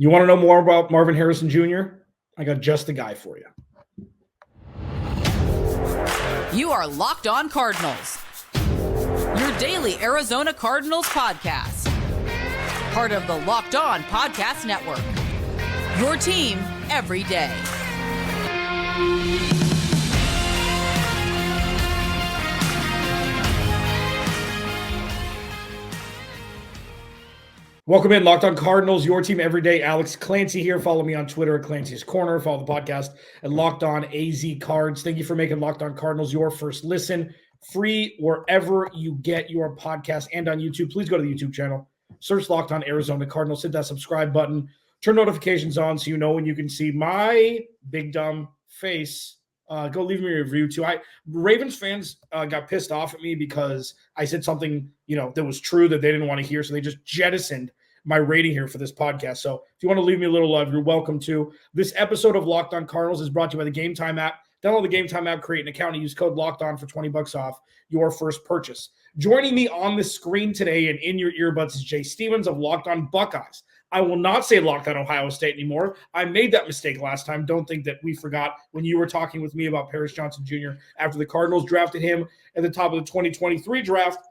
You want to know more about Marvin Harrison Jr.? I got just the guy for you. You are Locked On Cardinals, your daily Arizona Cardinals podcast. Part of the Locked On Podcast Network, your team every day. Welcome in, Locked On Cardinals, your team every day. Alex Clancy here. Follow me on Twitter at Clancy's Corner. Follow the podcast at Locked On AZ Cards. Thank you for making Locked On Cardinals your first listen. Free wherever you get your podcast and on YouTube. Please go to the YouTube channel. Search Locked On Arizona Cardinals. Hit that subscribe button. Turn notifications on so you know when you can see my big dumb face. Go leave me a review too. Ravens fans got pissed off at me because I said something, that was true that they didn't want to hear. So they just jettisoned my rating here for this podcast. So if you want to leave me a little love, you're welcome to. This episode of Locked On Cardinals is brought to you by the Game Time app. Download the Game Time app, create an account, and use code Locked On for $20 off your first purchase. Joining me on the screen today and in your earbuds is Jay Stevens of Locked On Buckeyes. I will not say Locked On Ohio State anymore. I made that mistake last time. Don't think that we forgot when you were talking with me about Paris Johnson Jr. after the Cardinals drafted him at the top of the 2023 draft.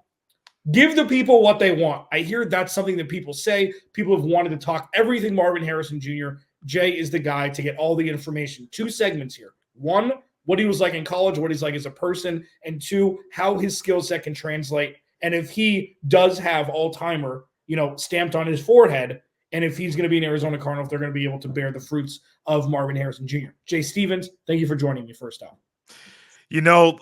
Give the people what they want. I hear that's something that people say. People have wanted to talk everything Marvin Harrison Jr. Jay is the guy to get all the information. Two segments here. One, what he was like in college, what he's like as a person. And two, how his skill set can translate. And if he does have all-timer, stamped on his forehead, and if he's going to be an Arizona Cardinal, if they're going to be able to bear the fruits of Marvin Harrison Jr. Jay Stevens, thank you for joining me first off.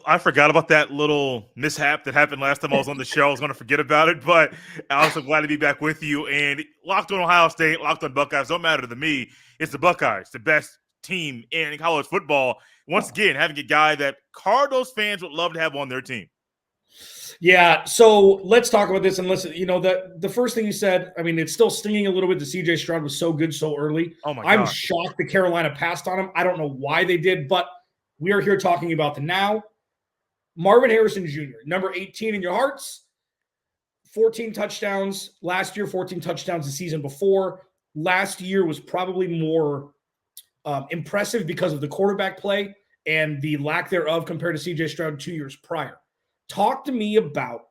I forgot about that little mishap that happened last time I was on the show. I was going to forget about it, but I'm so glad to be back with you. And Locked On Ohio State, Locked On Buckeyes, don't matter to me. It's the Buckeyes, the best team in college football. Once again, having a guy that Cardinals fans would love to have on their team. Yeah, so let's talk about this. And listen, the first thing you said, it's still stinging a little bit that C.J. Stroud was so good so early. Oh, my God. I'm shocked that Carolina passed on him. I don't know why they did, but we are here talking about the now. Marvin Harrison Jr., number 18 in your hearts, 14 touchdowns last year, 14 touchdowns the season before. Last year was probably more impressive because of the quarterback play and the lack thereof compared to C.J. Stroud 2 years prior. Talk to me about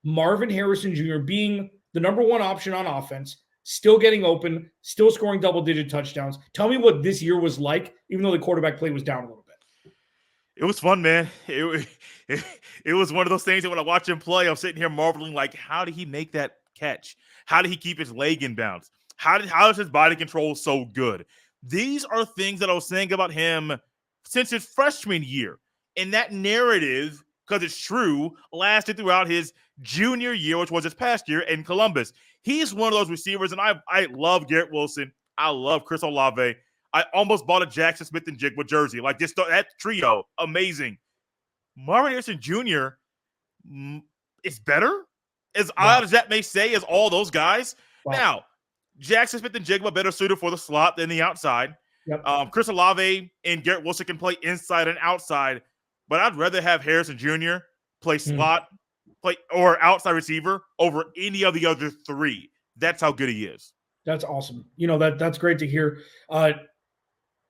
Marvin Harrison Jr. being the number one option on offense, still getting open, still scoring double-digit touchdowns. Tell me what this year was like, even though the quarterback play was down a little bit. It was fun, man. It was one of those things that when I watch him play, I'm sitting here marveling, like, how did he make that catch? How did he keep his leg in bounds? How is his body control so good? These are things that I was saying about him since his freshman year. And that narrative, because it's true, lasted throughout his junior year, which was his past year in Columbus. He's one of those receivers, and I love Garrett Wilson. I love Chris Olave. I almost bought a Jackson Smith-Njigba jersey. Like, that trio, amazing. Marvin Harrison Jr. is better, as odd as that may say, as all those guys. Wow. Now, Jackson Smith-Njigba better suited for the slot than the outside. Yep. Chris Olave and Garrett Wilson can play inside and outside, but I'd rather have Harrison Jr. play slot, play or outside receiver over any of the other three. That's how good he is. That's awesome. That's great to hear.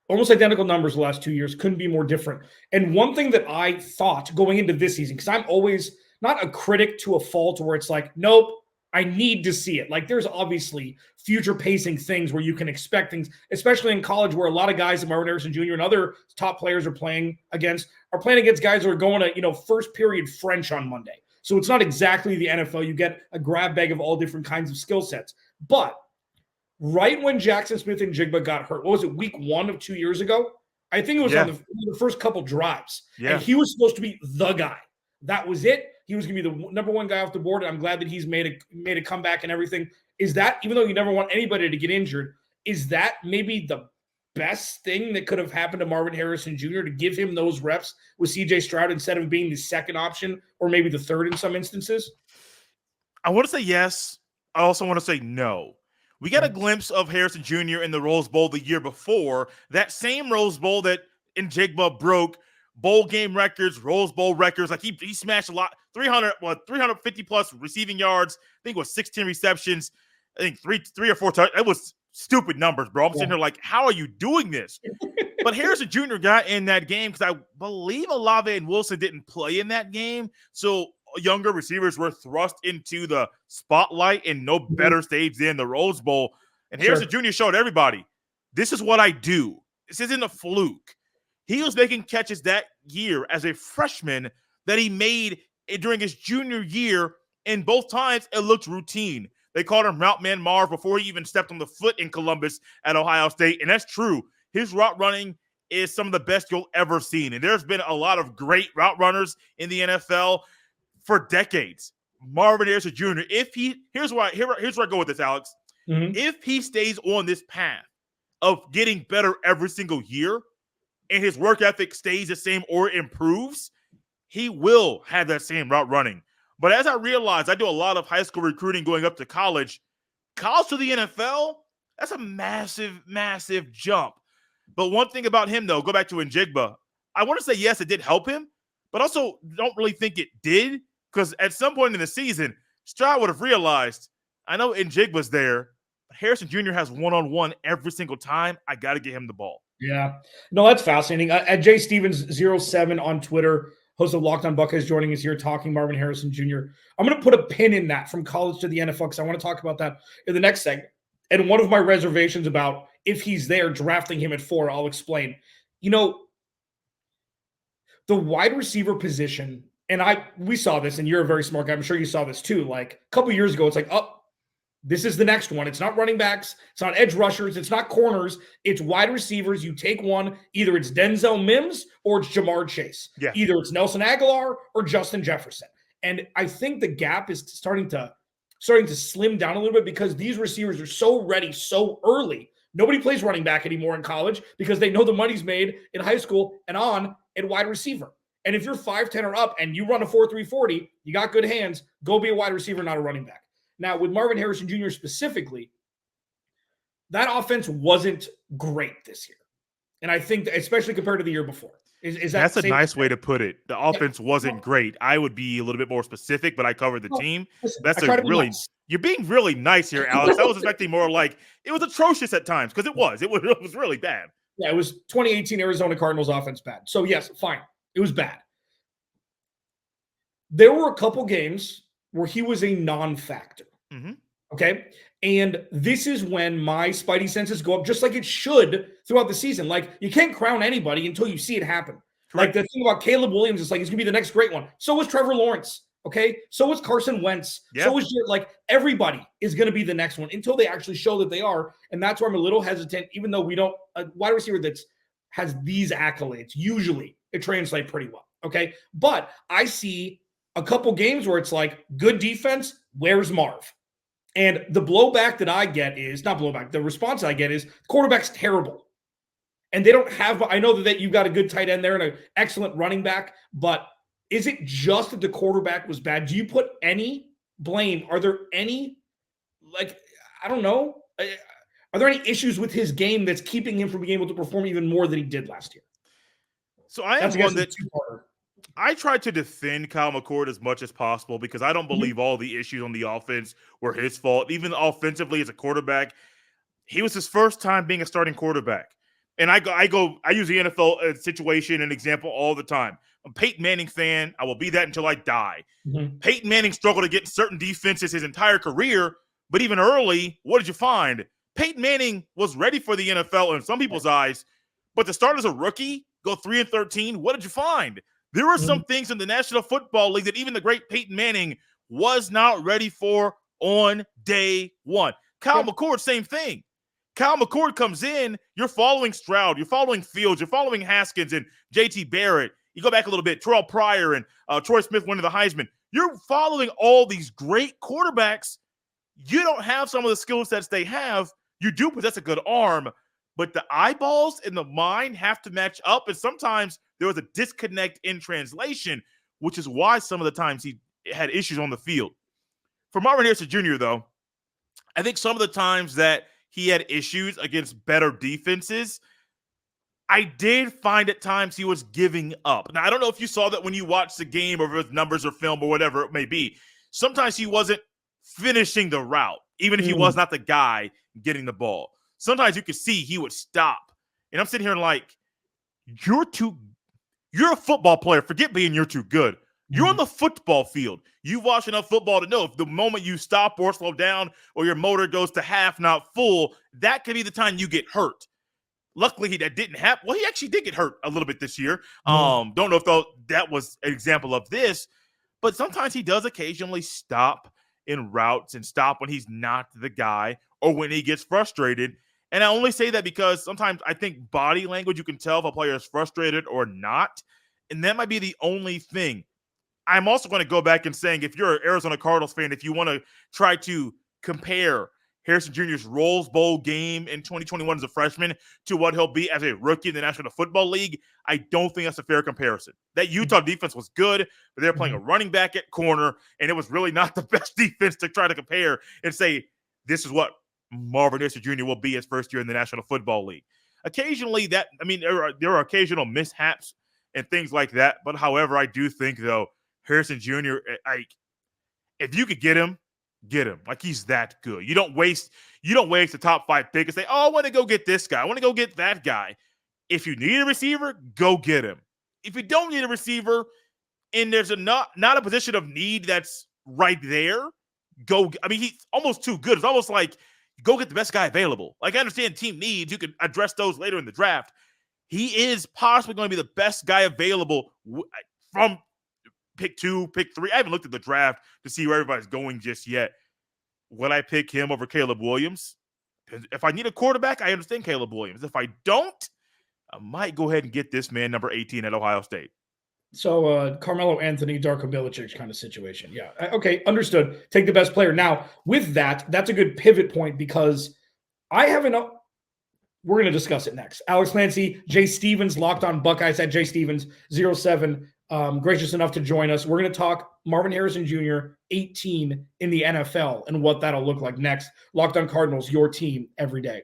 Almost identical numbers the last 2 years. Couldn't be more different. And one thing that I thought going into this season, because I'm always not a critic to a fault where it's like, nope, I need to see it. Like, there's obviously future pacing things where you can expect things, especially in college where a lot of guys that Marvin Harrison Jr. and other top players are playing against guys who are going to, first period French on Monday. So it's not exactly the NFL. You get a grab bag of all different kinds of skill sets. But right when Jackson Smith-Njigba got hurt, what was it, week 1 of 2 years ago? I think it was on the first couple drives. Yeah. And he was supposed to be the guy. That was it. He was going to be the number one guy off the board. And I'm glad that he's made a comeback and everything. Is that, even though you never want anybody to get injured, is that maybe the best thing that could have happened to Marvin Harrison Jr. to give him those reps with C.J. Stroud instead of being the second option or maybe the third in some instances? I want to say yes. I also want to say no. We got a glimpse of Harrison Jr. in the Rose Bowl the year before. That same Rose Bowl that Njigba broke bowl game records, Rose Bowl records. Like he smashed a lot, 350 plus receiving yards. I think it was 16 receptions. I think three or four touchdowns. It was stupid numbers, bro. I'm sitting here like, how are you doing this? But Harrison Jr. got in that game because I believe Olave and Wilson didn't play in that game. So younger receivers were thrust into the spotlight and no better stage than the Rose Bowl. And Harrison Jr. showed everybody, this is what I do. This isn't a fluke. He was making catches that year as a freshman that he made during his junior year, and both times it looked routine. They called him Route Man Marv before he even stepped on the foot in Columbus at Ohio State, and that's true. His route running is some of the best you'll ever see, and there's been a lot of great route runners in the NFL for decades. Marvin Harrison Jr., here's where I go with this, Alex. If he stays on this path of getting better every single year, and his work ethic stays the same or improves, he will have that same route running. But as I realized, I do a lot of high school recruiting going up to college. College to the NFL, that's a massive, massive jump. But one thing about him, though, go back to Njigba. I want to say, yes, it did help him, but also don't really think it did, because at some point in the season, Stroud would have realized, I know Njigba's there, but Harrison Jr. has one-on-one every single time. I got to get him the ball. Yeah. No, that's fascinating. At Jay Stevens07 on Twitter, host of Locked On Buckeyes, joining us here talking Marvin Harrison Jr. I'm going to put a pin in that from college to the NFL because I want to talk about that in the next segment. And one of my reservations about if he's there, drafting him at 4, I'll explain. You know, the wide receiver position, and we saw this, and you're a very smart guy. I'm sure you saw this too. Like a couple years ago, it's like, oh, this is the next one. It's not running backs. It's not edge rushers. It's not corners. It's wide receivers. You take one. Either it's Denzel Mims or it's Jamar Chase. Yeah. Either it's Nelson Aguilar or Justin Jefferson. And I think the gap is starting to slim down a little bit because these receivers are so ready so early. Nobody plays running back anymore in college because they know the money's made in high school and on at wide receiver. And if you're 5'10" or up and you run a 4.3 40, you got good hands, go be a wide receiver, not a running back. Now, with Marvin Harrison Jr. specifically, that offense wasn't great this year. And I think, especially compared to the year before. That's a nice way to put it. The offense wasn't great. I would be a little bit more specific, but I covered the team. That's nice. You're being really nice here, Alex. I was expecting more like it was atrocious at times because it was really bad. Yeah, it was 2018 Arizona Cardinals offense bad. So, yes, fine. It was bad. There were a couple games where he was a non-factor. Okay. And this is when my spidey senses go up just like it should throughout the season. Like you can't crown anybody until you see it happen. Correct. Like the thing about Caleb Williams is like, he's gonna be the next great one. So was Trevor Lawrence. Okay. So was Carson Wentz. Yep. So was everybody is going to be the next one until they actually show that they are. And that's where I'm a little hesitant, even though a wide receiver that has these accolades, usually it translates pretty well. Okay. But I see a couple games where it's like good defense. Where's Marv? And the blowback that I get is not blowback. The response I get is the quarterback's terrible. And they don't have, I know that you've got a good tight end there and an excellent running back, but is it just that the quarterback was bad? Do you put any blame? Are there any, I don't know. Are there any issues with his game that's keeping him from being able to perform even more than he did last year? So I am one that I try to defend Kyle McCord as much as possible because I don't believe all the issues on the offense were his fault. Even offensively as a quarterback, he was his first time being a starting quarterback. And I use the NFL situation and example all the time. I'm a Peyton Manning fan. I will be that until I die. Peyton Manning struggled to get certain defenses his entire career, but even early, what did you find? Peyton Manning was ready for the NFL in some people's eyes, but to start as a rookie, go 3-13, what did you find? There were some things in the National Football League that even the great Peyton Manning was not ready for on day one. Kyle McCord, same thing. Kyle McCord comes in, you're following Stroud, you're following Fields, you're following Haskins and J.T. Barrett. You go back a little bit, Terrell Pryor and Troy Smith winning the Heisman. You're following all these great quarterbacks. You don't have some of the skill sets they have. You do possess a good arm, but the eyeballs and the mind have to match up. And sometimes there was a disconnect in translation, which is why some of the times he had issues on the field. For Marvin Harrison Jr., though, I think some of the times that he had issues against better defenses, I did find at times he was giving up. Now, I don't know if you saw that when you watched the game or with numbers or film or whatever it may be. Sometimes he wasn't finishing the route, even if he was not the guy getting the ball. sometimes you could see he would stop. And I'm sitting here like, you're a football player. Forget being you're too good. You're on the football field. You've watched enough football to know if the moment you stop or slow down or your motor goes to half, not full, that could be the time you get hurt. Luckily, that didn't happen. Well, he actually did get hurt a little bit this year. Don't know if that was an example of this, but sometimes he does occasionally stop in routes and stop when he's not the guy or when he gets frustrated. And I only say that because sometimes I think body language, you can tell if a player is frustrated or not. And that might be the only thing. I'm also going to go back and saying, if you're an Arizona Cardinals fan, if you want to try to compare Harrison Jr.'s Rose Bowl game in 2021 as a freshman to what he'll be as a rookie in the National Football League, I don't think that's a fair comparison. That Utah defense was good, but they were playing a running back at corner, and it was really not the best defense to try to compare and say, this is what Marvin Harrison Jr. will be his first year in the National Football League. Occasionally, there are occasional mishaps and things like that, but however, I do think, though, Harrison Jr., if you could get him. Like, he's that good. You don't waste the top 5 pick and say, oh, I want to go get this guy. I want to go get that guy. If you need a receiver, go get him. If you don't need a receiver and there's not a position of need that's right there, he's almost too good. It's almost like go get the best guy available. Like, I understand team needs. You can address those later in the draft. He is possibly going to be the best guy available from pick 2, pick 3. I haven't looked at the draft to see where everybody's going just yet. Would I pick him over Caleb Williams? If I need a quarterback, I understand Caleb Williams. If I don't, I might go ahead and get this man, number 18 at Ohio State. So Carmelo Anthony, Darko Milicic kind of situation. Yeah. Okay. Understood. Take the best player. Now, with that, that's a good pivot point because we're going to discuss it next. Alex Clancy, Jay Stevens, Locked On Buckeyes at Jay Stevens 07. Gracious enough to join us. We're going to talk Marvin Harrison Jr., 18 in the NFL, and what that'll look like next. Locked On Cardinals, your team every day.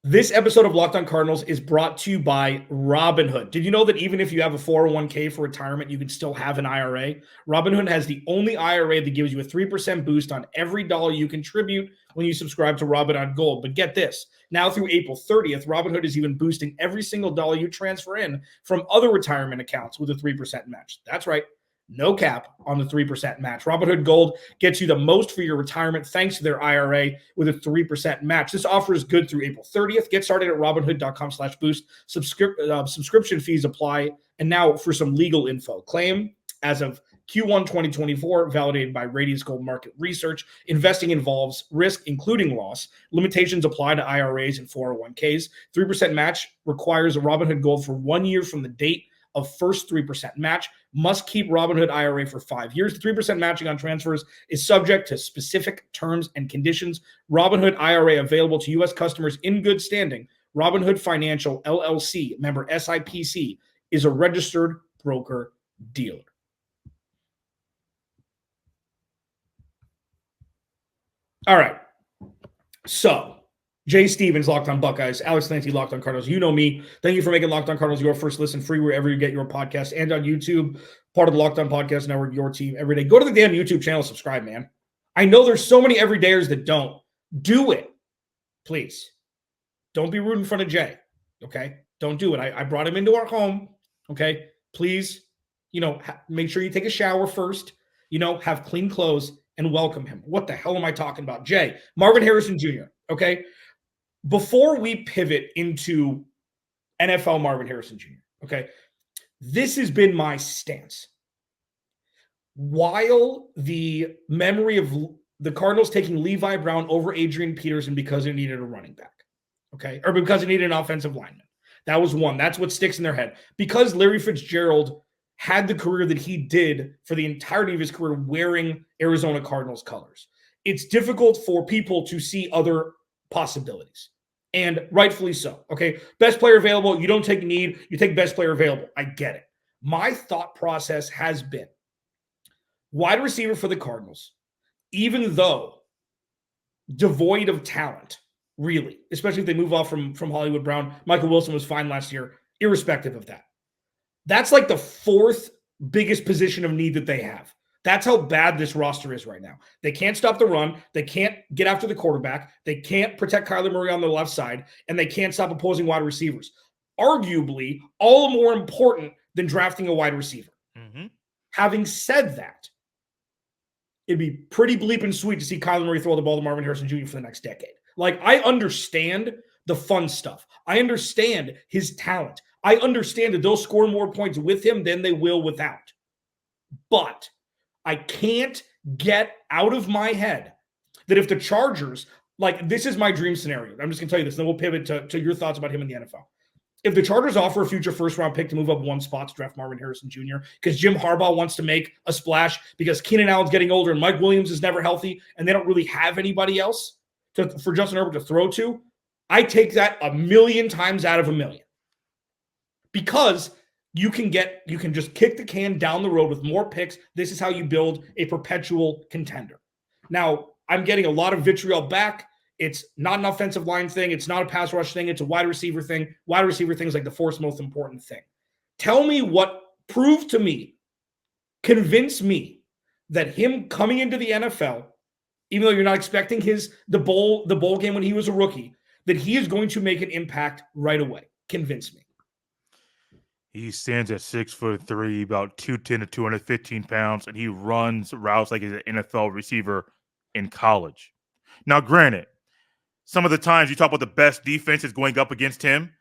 This episode of Locked On Cardinals is brought to you by Robinhood. Did you know that even if you have a 401k for retirement, you can still have an IRA? Robinhood has the only IRA that gives you a 3% boost on every dollar you contribute when you subscribe to Robinhood Gold. But get this, now through April 30th, Robinhood is even boosting every single dollar you transfer in from other retirement accounts with a 3% match. That's right. No cap on the 3% match. Robinhood Gold gets you the most for your retirement thanks to their IRA with a 3% match. This offer is good through April 30th. Get started at robinhood.com/boost. Subscription fees apply. And now for some legal info. Claim as of Q1 2024, validated by Radius Gold Market Research. Investing involves risk, including loss. Limitations apply to IRAs and 401ks. 3% match requires a Robinhood Gold for 1 year from the date of first 3% match. Must keep Robinhood IRA for 5 years. 3% matching on transfers is subject to specific terms and conditions. Robinhood IRA available to U.S. customers in good standing. Robinhood Financial, LLC, member SIPC, is a registered broker-dealer. All right. So, Jay Stevens, Locked On Buckeyes. Alex Clancy, Locked On Cardinals. You know me. Thank you for making Locked On Cardinals your first listen, free wherever you get your podcast and on YouTube, part of the Locked On Podcast Network, your team every day. Go to the damn YouTube channel, subscribe, man. I know there's so many everydayers that don't. Do it. Please. Don't be rude in front of Jay. Okay? Don't do it. I brought him into our home. Okay? Please, make sure you take a shower first, have clean clothes and welcome him. What the hell am I talking about? Jay, Marvin Harrison Jr., okay? Before we pivot into NFL Marvin Harrison Jr., okay, this has been my stance. While the memory of the Cardinals taking Levi Brown over Adrian Peterson because they needed a running back, okay, or because they needed an offensive lineman. That was one. That's what sticks in their head. Because Larry Fitzgerald had the career that he did for the entirety of his career wearing Arizona Cardinals colors, it's difficult for people to see other possibilities. And rightfully so. Okay. Best player available. You don't take need. You take best player available. I get it. My thought process has been wide receiver for the Cardinals, even though devoid of talent, really, especially if they move off from Hollywood Brown. Michael Wilson was fine last year, irrespective of that. That's like the fourth biggest position of need that they have. That's how bad this roster is right now. They can't stop the run. They can't get after the quarterback. They can't protect Kyler Murray on the left side, and they can't stop opposing wide receivers. Arguably, all more important than drafting a wide receiver. Mm-hmm. Having said that, it'd be pretty bleeping sweet to see Kyler Murray throw the ball to Marvin Harrison Jr. for the next decade. Like, I understand the fun stuff. I understand his talent. I understand that they'll score more points with him than they will without. But I can't get out of my head that if the Chargers, like, this is my dream scenario. I'm just going to tell you this, then we'll pivot to your thoughts about him in the NFL. If the Chargers offer a future first-round pick to move up one spot to draft Marvin Harrison Jr. because Jim Harbaugh wants to make a splash because Keenan Allen's getting older and Mike Williams is never healthy and they don't really have anybody else for Justin Herbert to throw to, I take that a million times out of a million. Because you can just kick the can down the road with more picks. This is how you build a perpetual contender. Now, I'm getting a lot of vitriol back. It's not an offensive line thing. It's not a pass rush thing. It's a wide receiver thing. Wide receiver thing is like the fourth most important thing. Tell me prove to me, convince me that him coming into the NFL, even though you're not expecting the bowl game when he was a rookie, that he is going to make an impact right away. Convince me. He stands at 6'3", about 210 to 215 pounds, and he runs routes like he's an NFL receiver in college. Now, granted, some of the times you talk about the best defenses going up against him,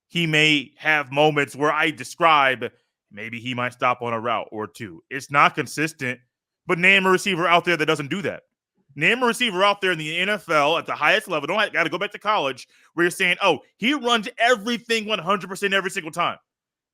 he may have moments where I describe maybe he might stop on a route or two. It's not consistent, but name a receiver out there that doesn't do that. Name a receiver out there in the NFL at the highest level. Don't got to go back to college where you're saying, oh, he runs everything 100% every single time.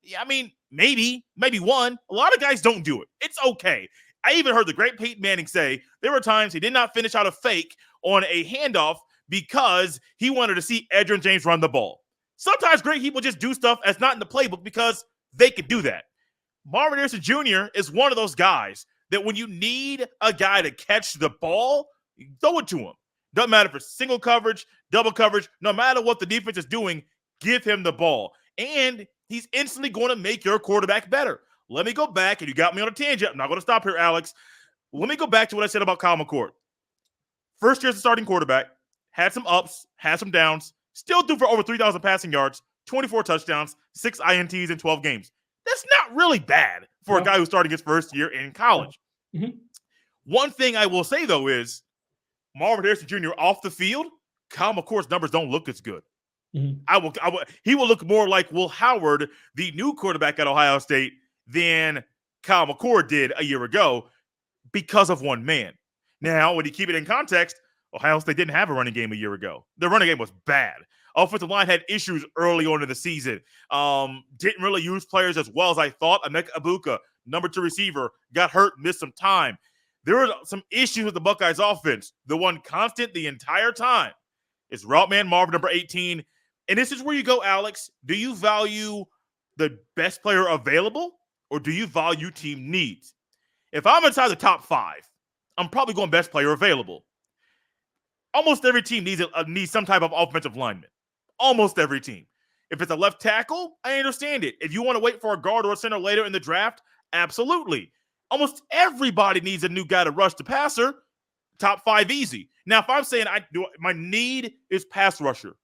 Yeah, I mean, maybe one. A lot of guys don't do it. It's okay. I even heard the great Peyton Manning say there were times he did not finish out a fake on a handoff because he wanted to see Edgerrin James run the ball. Sometimes great people just do stuff that's not in the playbook because they could do that. Marvin Harrison Jr. is one of those guys that when you need a guy to catch the ball, you throw it to him. Doesn't matter if it's single coverage, double coverage, no matter what the defense is doing, give him the ball. And he's instantly going to make your quarterback better. Let me go back, and you got me on a tangent. I'm not going to stop here, Alex. Let me go back to what I said about Kyle McCord. First year as a starting quarterback, had some ups, had some downs, still threw for over 3,000 passing yards, 24 touchdowns, 6 INTs in 12 games. That's not really bad for a guy who's starting his first year in college. Mm-hmm. One thing I will say, though, is Marvin Harrison Jr. off the field, Kyle McCord's numbers don't look as good. Mm-hmm. He will look more like Will Howard, the new quarterback at Ohio State, than Kyle McCord did a year ago because of one man. Now, when you keep it in context, Ohio State didn't have a running game a year ago. The running game was bad. Offensive line had issues early on in the season. Didn't really use players as well as I thought. Emeka Egbuka, number 2 receiver, got hurt, missed some time. There were some issues with the Buckeyes offense. The one constant the entire time is route man Marvin, number 18. And this is where you go, Alex. Do you value the best player available or do you value team needs? If I'm inside the top 5, I'm probably going best player available. Almost every team needs some type of offensive lineman. Almost every team. If it's a left tackle, I understand it. If you want to wait for a guard or a center later in the draft, absolutely. Almost everybody needs a new guy to rush the passer. Top 5 easy. Now, if I'm saying my need is pass rusher,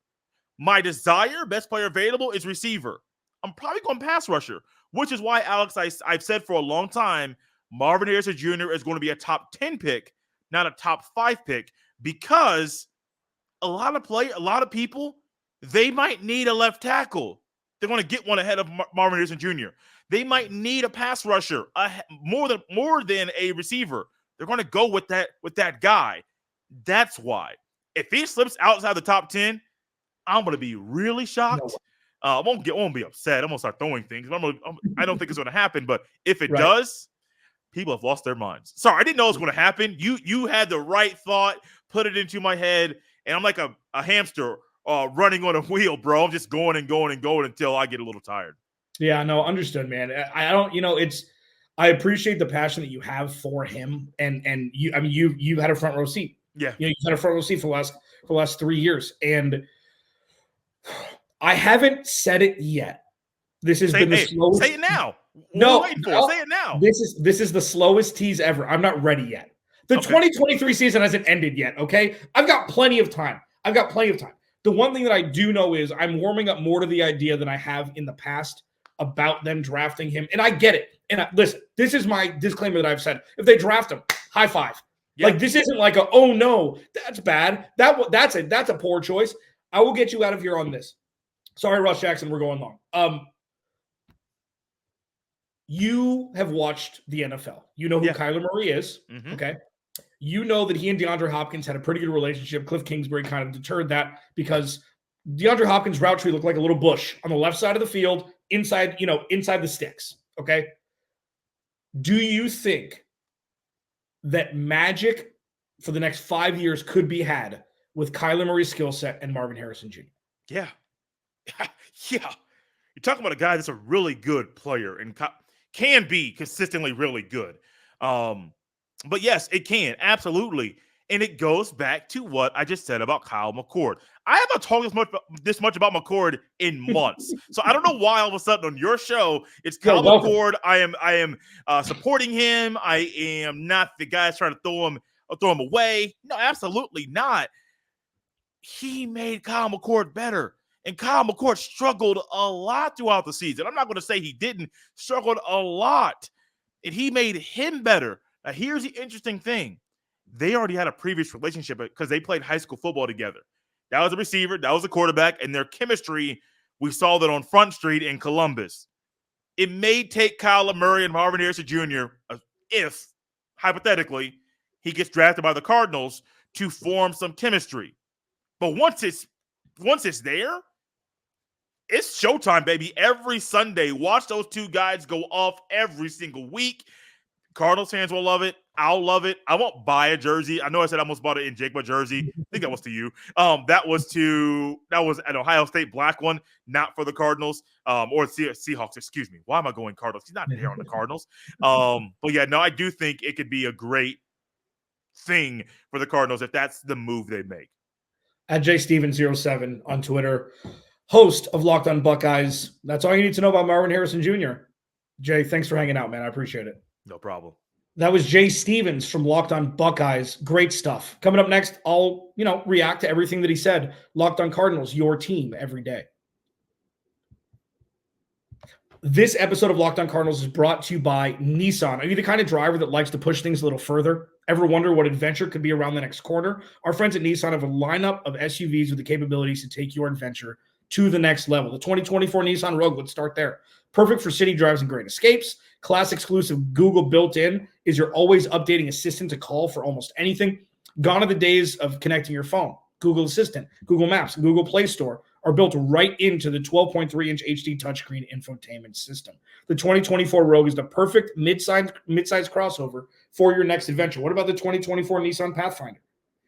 my desire, best player available, is receiver, I'm probably going pass rusher, which is why, Alex, I've said for a long time, Marvin Harrison Jr. is going to be a top 10 pick, not a top 5 pick, because a lot of people, they might need a left tackle. They're going to get one ahead of Marvin Harrison Jr. They might need a pass rusher, more than a receiver. They're going to go with that guy. That's why. If he slips outside the top 10, I'm going to be really shocked. I won't be upset. I'm going to start throwing things. I don't think it's going to happen, but if it does, people have lost their minds. Sorry, I didn't know it was going to happen. You had the right thought, put it into my head, and I'm like a hamster running on a wheel, bro. I'm just going and going and going until I get a little tired. Yeah, no, understood, man. I appreciate the passion that you have for him, and you've had a front row seat. Yeah, you've had a front row seat for the last 3 years, and I haven't said it yet. This has been the slowest. Say it now. What are we waiting for? Say it now. This is the slowest tease ever. I'm not ready yet. The 2023 season hasn't ended yet, okay? I've got plenty of time. The one thing that I do know is I'm warming up more to the idea than I have in the past about them drafting him. And I get it. And listen, this is my disclaimer that I've said. If they draft him, high five. Yeah. Like, this isn't like oh no, that's bad. That's a poor choice. I will get you out of here on this. Sorry, Russ Jackson, we're going long. You have watched the NFL. You know who Kyler Murray is, okay? You know that he and DeAndre Hopkins had a pretty good relationship. Cliff Kingsbury kind of deterred that because DeAndre Hopkins' route tree looked like a little bush on the left side of the field, inside the sticks, okay? Do you think that magic for the next 5 years could be had with Kyler Murray's skill set and Marvin Harrison Jr.? Yeah. You're talking about a guy that's a really good player and can be consistently really good. But yes, it can. Absolutely. And it goes back to what I just said about Kyle McCord. I haven't talked this much about McCord in months. So I don't know why all of a sudden on your show, it's Kyle McCord. I am supporting him. I am not the guy trying to throw him away. No, absolutely not. He made Kyle McCord better. And Kyle McCord struggled a lot throughout the season. I'm not going to say he didn't. Struggled a lot. And he made him better. Now, here's the interesting thing. They already had a previous relationship because they played high school football together. That was a receiver. That was a quarterback. And their chemistry, we saw that on Front Street in Columbus. It may take Kyler Murray and Marvin Harrison Jr., if, hypothetically, he gets drafted by the Cardinals, to form some chemistry. But once it's there, it's showtime, baby. Every Sunday, watch those two guys go off every single week. Cardinals fans will love it. I'll love it. I won't buy a jersey. I know I said I almost bought it in Jake, jersey. I think that was to you. That was an Ohio State black one, not for the Cardinals or Seahawks. Excuse me. Why am I going Cardinals? He's not there on the Cardinals. But yeah, no, I do think it could be a great thing for the Cardinals if that's the move they make. At JStevens07 on Twitter, host of Locked On Buckeyes. That's all you need to know about Marvin Harrison Jr. Jay, thanks for hanging out, man. I appreciate it. No problem. That was Jay Stevens from Locked On Buckeyes. Great stuff. Coming up next, I'll react to everything that he said. Locked On Cardinals, your team every day. This episode of Locked On Cardinals is brought to you by Nissan. Are you the kind of driver that likes to push things a little further? Ever wonder what adventure could be around the next corner? Our friends at Nissan have a lineup of SUVs with the capabilities to take your adventure to the next level. The 2024 Nissan Rogue, let's start there. Perfect for city drives and great escapes. Class exclusive Google built-in is your always updating assistant to call for almost anything. Gone are the days of connecting your phone. Google Assistant, Google Maps, Google Play Store are built right into the 12.3-inch HD touchscreen infotainment system. The 2024 Rogue is the perfect mid-size crossover for your next adventure. What about the 2024 Nissan Pathfinder?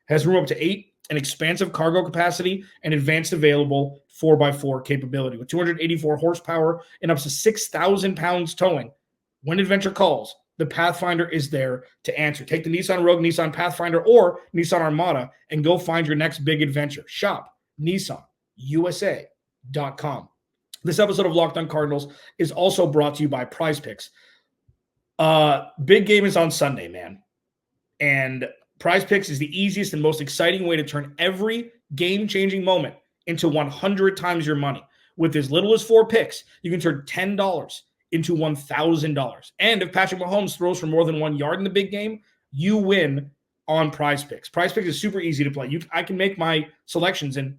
Has room up to 8, an expansive cargo capacity, and advanced available 4x4 capability. With 284 horsepower and up to 6,000 pounds towing, when adventure calls, the Pathfinder is there to answer. Take the Nissan Rogue, Nissan Pathfinder, or Nissan Armada and go find your next big adventure. Shop NissanUSA.com. This episode of Locked On Cardinals is also brought to you by Prize Picks. Big game is on Sunday, man. And Prize Picks is the easiest and most exciting way to turn every game-changing moment into 100 times your money. With as little as 4 picks, you can turn $10 into $1,000. And if Patrick Mahomes throws for more than 1 yard in the big game, you win on Prize Picks. Prize Picks is super easy to play. I can make my selections and,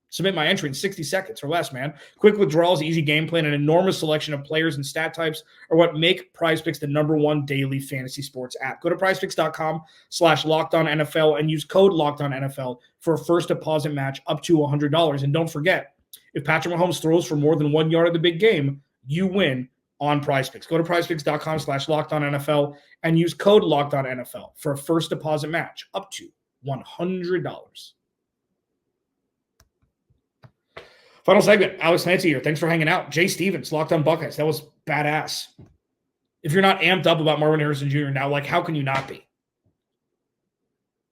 submit my entry in 60 seconds or less, man. Quick withdrawals, easy game plan, an enormous selection of players and stat types are what make Prize Picks the #1 daily fantasy sports app. Go to prizepicks.com/LockedOnNFL and use code LockedOnNFL for a first deposit match up to $100. And don't forget, if Patrick Mahomes throws for more than 1 yard in the big game, you win on Prize Picks. Go to prizepicks.com/LockedOnNFL and use code LockedOnNFL for a first deposit match up to $100. Final segment, Alex Clancy here. Thanks for hanging out. Jay Stevens, Locked On Buckeyes. That was badass. If you're not amped up about Marvin Harrison Jr. now, how can you not be?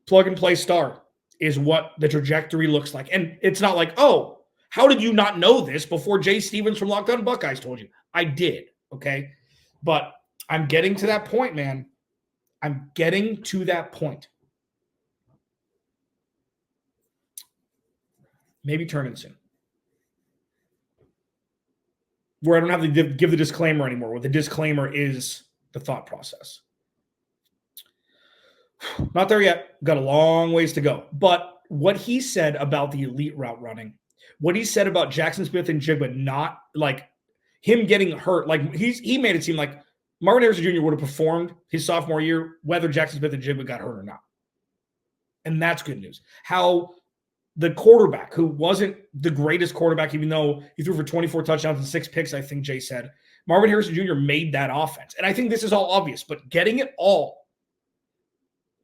Plug and play star is what the trajectory looks like. And it's not like, oh, how did you not know this before Jay Stevens from Locked On Buckeyes told you? I did, okay? But I'm getting to that point, man. I'm getting to that point. Maybe turn soon. Where I don't have to give the disclaimer anymore, where the disclaimer is the thought process. Not there yet. Got a long ways to go. But what he said about the elite route running, what he said about Jackson Smith and Jigba not like him getting hurt, like he made it seem like Marvin Harrison Jr. would have performed his sophomore year, whether Jackson Smith and Jigba got hurt or not. And that's good news. How the quarterback, who wasn't the greatest quarterback, even though he threw for 24 touchdowns and 6 picks, I think Jay said, Marvin Harrison Jr. made that offense. And I think this is all obvious, but getting it all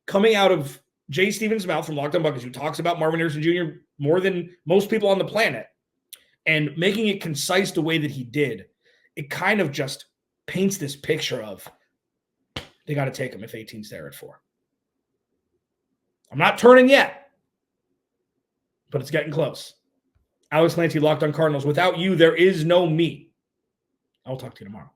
coming out of Jay Stevens' mouth from Locked On Buckeyes, who talks about Marvin Harrison Jr. more than most people on the planet, and making it concise the way that he did, it kind of just paints this picture of they got to take him if 18's there at 4. I'm not turning yet, but it's getting close. Alex Clancy, Locked On Cardinals. Without you, there is no me. I'll talk to you tomorrow.